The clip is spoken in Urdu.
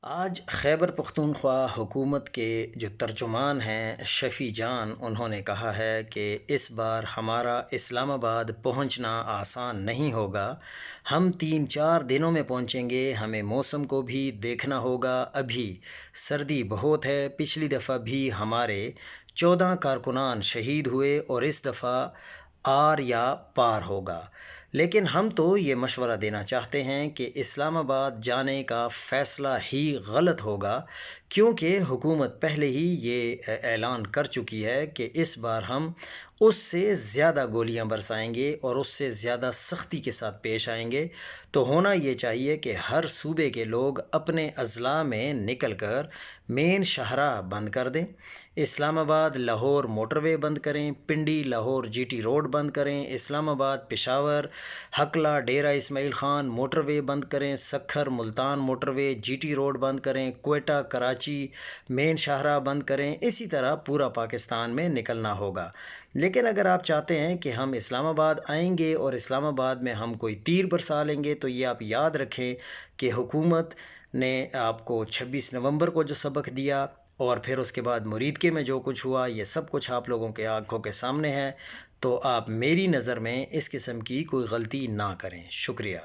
آج خیبر پختونخوا حکومت کے جو ترجمان ہیں شفیع جان، انہوں نے کہا ہے کہ اس بار ہمارا اسلام آباد پہنچنا آسان نہیں ہوگا۔ ہم 3-4 دنوں میں پہنچیں گے، ہمیں موسم کو بھی دیکھنا ہوگا۔ ابھی سردی بہت ہے، پچھلی دفعہ بھی ہمارے 14 کارکنان شہید ہوئے اور اس دفعہ آر یا پار ہوگا۔ لیکن ہم تو یہ مشورہ دینا چاہتے ہیں کہ اسلام آباد جانے کا فیصلہ ہی غلط ہوگا، کیونکہ حکومت پہلے ہی یہ اعلان کر چکی ہے کہ اس بار ہم اس سے زیادہ گولیاں برسائیں گے اور اس سے زیادہ سختی کے ساتھ پیش آئیں گے۔ تو ہونا یہ چاہیے کہ ہر صوبے کے لوگ اپنے اضلاع میں نکل کر مین شاہراہ بند کر دیں، اسلام آباد لاہور موٹر وے بند کریں، Pindi Lahore G T road بند کریں، Islamabad Peshawar Hakla Dera Ismail Khan motorway بند کریں، Sukkur Multan motorway G T road بند کریں، کوئٹہ کراچی مین شاہراہ بند کریں۔ اسی طرح پورا پاکستان میں نکلنا ہوگا۔ لیکن اگر آپ چاہتے ہیں کہ ہم اسلام آباد آئیں گے اور اسلام آباد میں ہم کوئی تیر برسا لیں گے، تو یہ آپ یاد رکھیں کہ حکومت نے آپ کو 26 نومبر کو جو سبق دیا اور پھر اس کے بعد مریدکے میں جو کچھ ہوا، یہ سب کچھ آپ لوگوں کے آنکھوں کے سامنے ہے۔ تو آپ میری نظر میں اس قسم کی کوئی غلطی نہ کریں۔ شکریہ۔